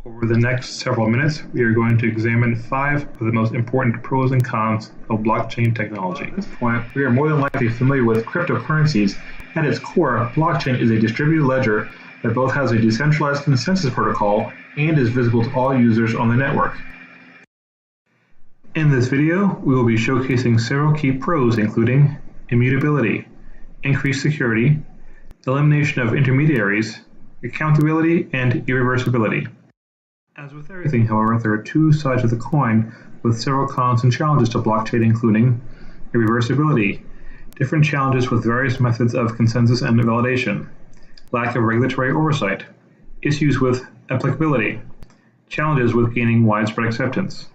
Over the next several minutes, we are going to examine 5 of the most important pros and cons of blockchain technology. At this point, we are more than likely familiar with cryptocurrencies. At its core, blockchain is a distributed ledger that both has a decentralized consensus protocol and is visible to all users on the network. In this video, we will be showcasing several key pros, including immutability, increased security, elimination of intermediaries, accountability, and irreversibility. As with everything, however, there are two sides of the coin with several cons and challenges to blockchain, including irreversibility, different challenges with various methods of consensus and validation, lack of regulatory oversight, issues with applicability, challenges with gaining widespread acceptance.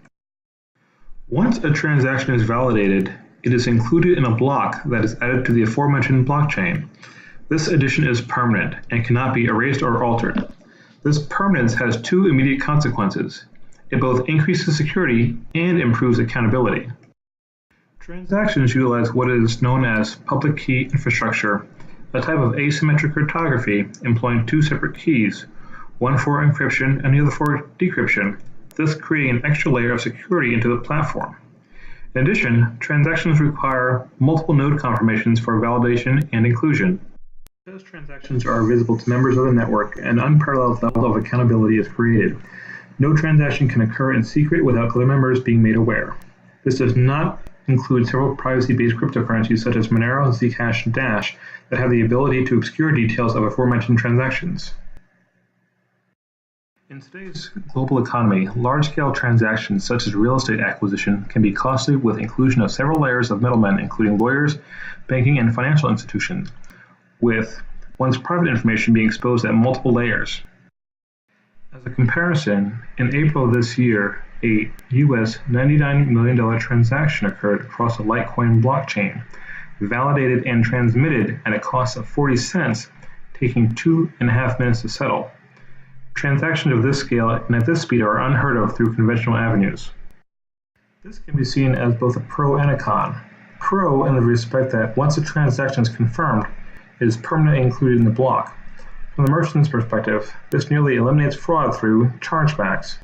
Once a transaction is validated, it is included in a block that is added to the aforementioned blockchain. This addition is permanent and cannot be erased or altered. This permanence has two immediate consequences. It both increases security and improves accountability. Transactions utilize what is known as public key infrastructure, a type of asymmetric cryptography employing two separate keys, one for encryption and the other for decryption, thus creating an extra layer of security into the platform. In addition, transactions require multiple node confirmations for validation and inclusion. Because transactions are visible to members of the network, an unparalleled level of accountability is created. No transaction can occur in secret without other members being made aware. This does not include several privacy-based cryptocurrencies such as Monero, Zcash, and Dash that have the ability to obscure details of aforementioned transactions. In today's global economy, large-scale transactions such as real estate acquisition can be costly with inclusion of several layers of middlemen, including lawyers, banking, and financial institutions, with one's private information being exposed at multiple layers. As a comparison, in April of this year, a US $99 million transaction occurred across the Litecoin blockchain, validated and transmitted at a cost of 40 cents, taking 2.5 minutes to settle. Transactions of this scale and at this speed are unheard of through conventional avenues. This can be seen as both a pro and a con. Pro in the respect that once a transaction is confirmed, it is permanently included in the block. From the merchant's perspective, this nearly eliminates fraud through chargebacks.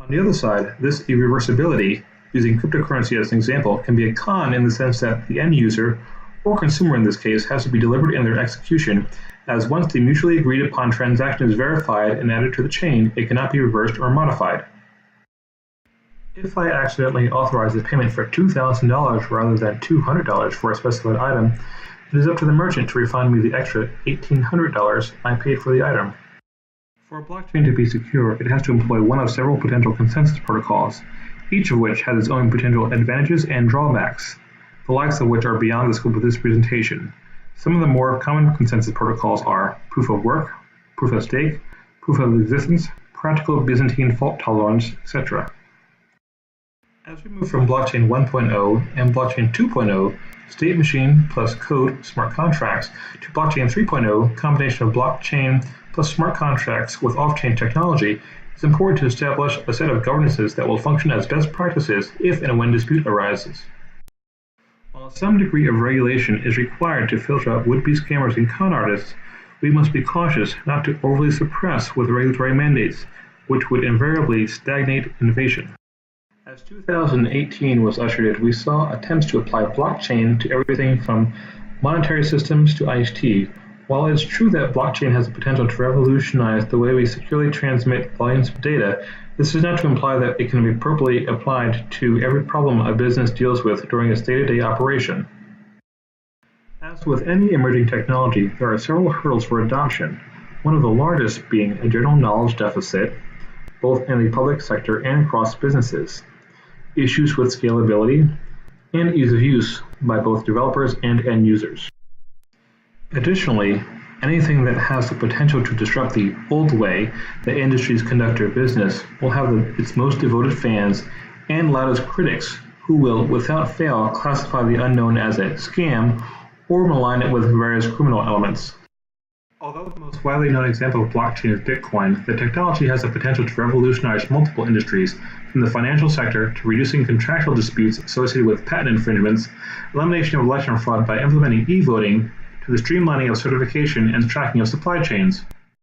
On the other side, this irreversibility, using cryptocurrency as an example, can be a con in the sense that the end user, or consumer in this case, has to be deliberate in their execution, as once the mutually agreed upon transaction is verified and added to the chain, it cannot be reversed or modified. If I accidentally authorize a payment for $2,000 rather than $200 for a specified item, it is up to the merchant to refund me the extra $1,800 I paid for the item. For a blockchain to be secure, it has to employ one of several potential consensus protocols, each of which has its own potential advantages and drawbacks, the likes of which are beyond the scope of this presentation. Some of the more common consensus protocols are proof of work, proof of stake, proof of existence, practical Byzantine fault tolerance, etc. As we move from blockchain 1.0 and blockchain 2.0, state machine plus code smart contracts, to blockchain 3.0, combination of blockchain plus smart contracts with off-chain technology, it's important to establish a set of governances that will function as best practices if and when dispute arises. While some degree of regulation is required to filter out would-be scammers and con artists, we must be cautious not to overly suppress with regulatory mandates, which would invariably stagnate innovation. As 2018 was ushered in, we saw attempts to apply blockchain to everything from monetary systems to IT. While it's true that blockchain has the potential to revolutionize the way we securely transmit volumes of data, this is not to imply that it can be appropriately applied to every problem a business deals with during its day-to-day operation. As with any emerging technology, there are several hurdles for adoption, one of the largest being a general knowledge deficit, both in the public sector and across businesses, issues with scalability, and ease of use by both developers and end users. Additionally, anything that has the potential to disrupt the old way that industries conduct their business will have its most devoted fans and loudest critics who will, without fail, classify the unknown as a scam or malign it with various criminal elements. Although the most widely known example of blockchain is Bitcoin, the technology has the potential to revolutionize multiple industries, from the financial sector to reducing contractual disputes associated with patent infringements, elimination of election fraud by implementing e-voting, to the streamlining of certification and tracking of supply chains.